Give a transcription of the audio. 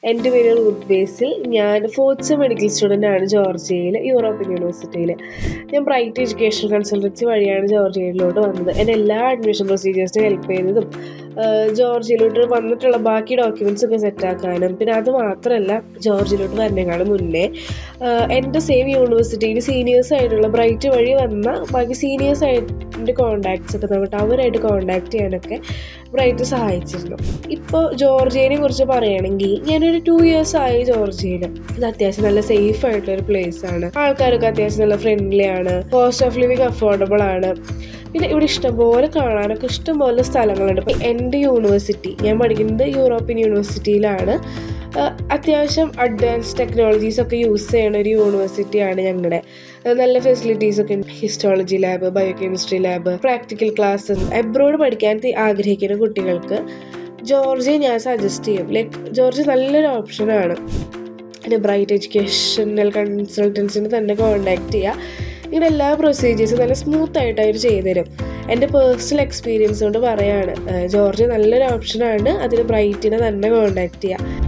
എൻ്റെ പേര് റൂത്ത് ബേസിൽ. ഞാൻ ഫോർത്ത് സെം മെഡിക്കൽ സ്റ്റുഡൻ്റാണ് ജോർജിയയിൽ, യൂറോപ്യൻ യൂണിവേഴ്സിറ്റിയിൽ. ഞാൻ ബ്രൈറ്റ് എഡ്യൂക്കേഷൻ കൺസൾട്ടൻസി വഴിയാണ് ജോർജിയയിലോട്ട് വന്നത്. എൻ്റെ എല്ലാ അഡ്മിഷൻ പ്രൊസീജിയേഴ്സിനും ഹെൽപ്പ് ചെയ്തതും ജോർജിയയിലോട്ട് വന്നിട്ടുള്ള ബാക്കി ഡോക്യുമെൻറ്റ്സ് ഒക്കെ സെറ്റാക്കാനും, പിന്നെ അത് മാത്രമല്ല ജോർജിയയിലോട്ട് വരുന്നതിനേക്കാളും മുന്നേ എൻ്റെ സെയിം യൂണിവേഴ്സിറ്റിയിൽ സീനിയേഴ്സായിട്ടുള്ള ബ്രൈറ്റ് വഴി വന്ന ബാക്കി സീനിയേഴ്സായിട്ട് കോൺടാക്ട്സ് ഒക്കെ നമുക്ക് അവരായിട്ട് കോൺടാക്ട് ചെയ്യാനൊക്കെ ബ്രൈറ്റ് സഹായിച്ചിരുന്നു. ഇപ്പോൾ ജോർജിയനെ കുറിച്ച് പറയുകയാണെങ്കിൽ ഞാനൊരു 2 years ആയി ജോർജിയയിൽ. ഇത് അത്യാവശ്യം നല്ല സേഫ് ആയിട്ടുള്ളൊരു പ്ലേസ് ആണ്. ആൾക്കാരൊക്കെ അത്യാവശ്യം നല്ല ഫ്രണ്ട്ലി ആണ്. കോസ്റ്റ് ഓഫ് ലിവിങ് അഫോർഡബിൾ ആണ്. പിന്നെ ഇവിടെ ഇഷ്ടംപോലെ കാണാനൊക്കെ ഇഷ്ടംപോലെ സ്ഥലങ്ങളുണ്ട്. ഇപ്പോൾ എൻ്റെ യൂണിവേഴ്സിറ്റി, ഞാൻ പഠിക്കുന്നത് യൂറോപ്യൻ യൂണിവേഴ്സിറ്റിയിലാണ്. അത്യാവശ്യം അഡ്വാൻസ് ടെക്നോളജീസൊക്കെ യൂസ് ചെയ്യുന്ന ഒരു യൂണിവേഴ്സിറ്റിയാണ് ഞങ്ങളുടെ. നല്ല ഫെസിലിറ്റീസൊക്കെ ഉണ്ട്. Histology lab, biochemistry lab, practical classes. Abroad പഠിക്കാൻ ആഗ്രഹിക്കുന്ന കുട്ടികൾക്ക് ജോർജിയ ഞാൻ സജസ്റ്റ് ചെയ്യും. ജോർജിയ നല്ലൊരു ഓപ്ഷനാണ്. പിന്നെ ബ്രൈറ്റ് എഡ്യൂക്കേഷണൽ കൺസൾട്ടൻസിന് തന്നെ കോൺടാക്ട് ചെയ്യുക. ഇങ്ങനെ എല്ലാ പ്രൊസീജിയേഴ്സും നല്ല സ്മൂത്തായിട്ട് അവർ ചെയ്തുതരും. എൻ്റെ പേഴ്സണൽ എക്സ്പീരിയൻസ് കൊണ്ട് പറയാണ്, ജോർജിയ നല്ലൊരു ഓപ്ഷനാണ്. അതിന് ബ്രൈറ്റിനെ തന്നെ കോൺടാക്ട് ചെയ്യുക.